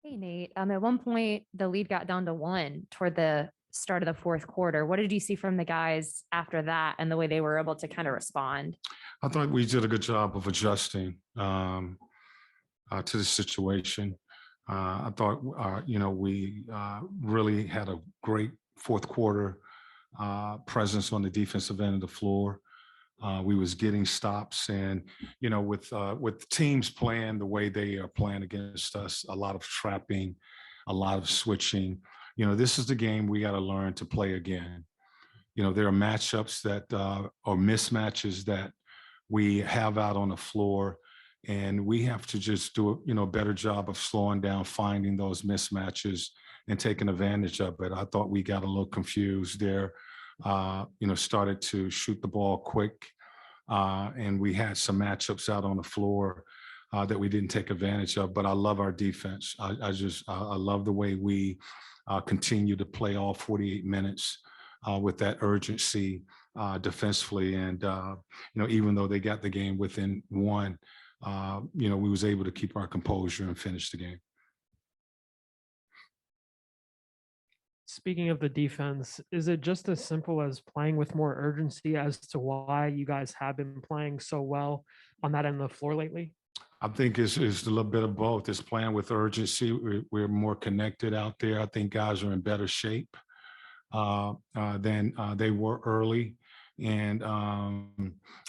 Hey, Nate. At one point, the lead got down to one toward the start of the fourth quarter. What did you see from the guys after that and the way they were able to kind of respond? I thought we did a good job of adjusting to the situation. I thought, we really had a great fourth quarter presence on the defensive end of the floor. We was getting stops, and with teams playing the way they are playing against us, a lot of trapping, a lot of switching. This is the game we got to learn to play again. There are matchups that or mismatches that we have out on the floor, and we have to just do a better job of slowing down, finding those mismatches, and taking advantage of it. I thought we got a little confused there. Started to shoot the ball quick, and we had some matchups out on the floor that we didn't take advantage of. But I love our defense. I love the way we continue to play all 48 minutes with that urgency defensively. And even though they got the game within one, we was able to keep our composure and finish the game. Speaking of the defense, is it just as simple as playing with more urgency as to why you guys have been playing so well on that end of the floor lately? I think it's a little bit of both. It's playing with urgency. We're more connected out there. I think guys are in better shape than they were early. And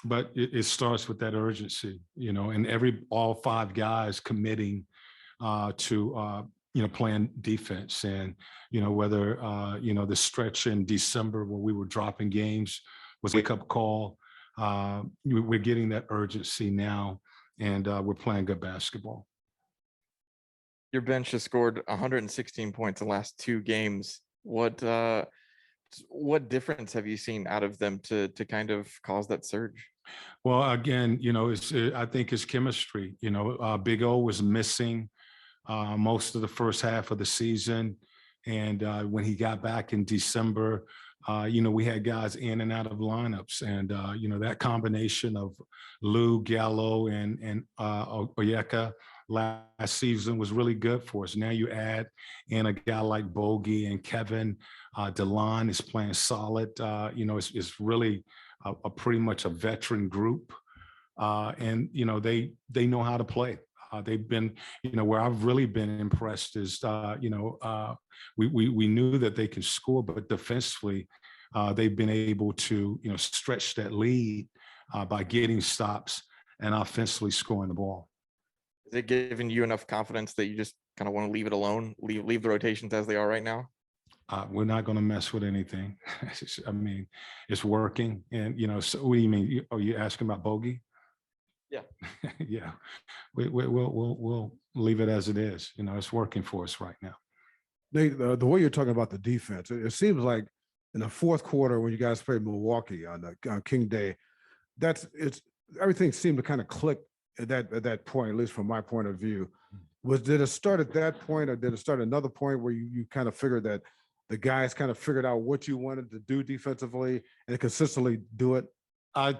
but it starts with that urgency, and all five guys committing to playing defense. And whether the stretch in December where we were dropping games was a wake-up call. We're getting that urgency now, and we're playing good basketball. Your bench has scored 116 points in the last two games. What difference have you seen out of them to kind of cause that surge? Well, again, I think it's chemistry. Big O was missing most of the first half of the season, and when he got back in December, we had guys in and out of lineups, and that combination of Lou, Gallo, and Oyeka last season was really good for us. Now you add in a guy like Bogey and Kevin. DeLon is playing solid. It's really a pretty much a veteran group, and they know how to play. They've been, where I've really been impressed is, we knew that they can score, but defensively, they've been able to, stretch that lead by getting stops and offensively scoring the ball. Is it giving you enough confidence that you just kind of want to leave it alone, leave the rotations as they are right now? We're not going to mess with anything. I mean, it's working. And, so what do you mean? Are you asking about Bogey? Yeah. Yeah. We'll leave it as it is. It's working for us right now. Nate, the way you're talking about the defense, it seems like in the fourth quarter when you guys played Milwaukee on King Day, everything seemed to kind of click at that point, at least from my point of view. Did it start at that point, or did it start another point where you kind of figured that the guys kind of figured out what you wanted to do defensively and consistently do it? I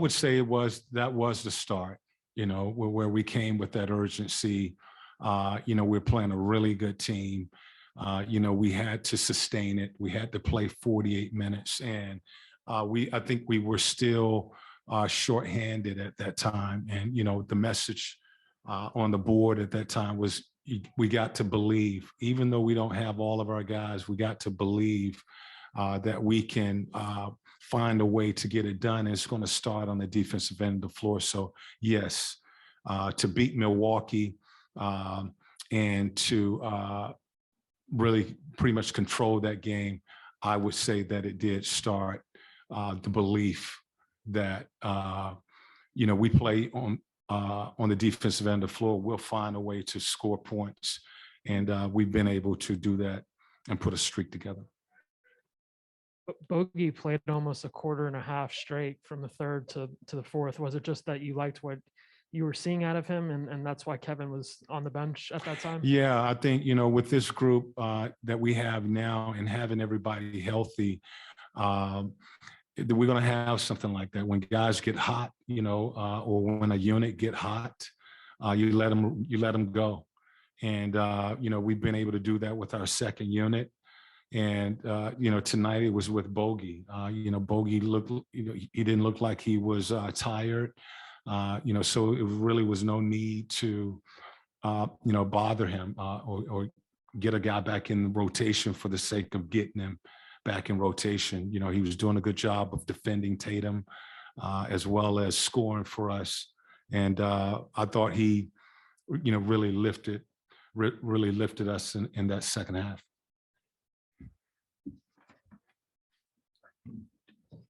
would say that was the start, where we came with that urgency. We're playing a really good team. We had to sustain it. We had to play 48 minutes, and I think we were still shorthanded at that time. And the message on the board at that time was, we got to believe, even though we don't have all of our guys, we got to believe that we can find a way to get it done. And it's going to start on the defensive end of the floor. So yes, to beat Milwaukee and to really pretty much control that game, I would say that it did start the belief that we play on the defensive end of the floor, we'll find a way to score points. And we've been able to do that and put a streak together. Bogey played almost a quarter and a half straight from the third to the fourth. Was it just that you liked what you were seeing out of him, and that's why Kevin was on the bench at that time? Yeah, I think, with this group that we have now and having everybody healthy, we're going to have something like that. When guys get hot, or when a unit get hot, you let them go. And, we've been able to do that with our second unit. And, tonight it was with Bogey. Bogey looked, he didn't look like he was tired. So it really was no need to, bother him or get a guy back in rotation for the sake of getting him back in rotation. He was doing a good job of defending Tatum as well as scoring for us. And I thought he, really lifted us in that second half.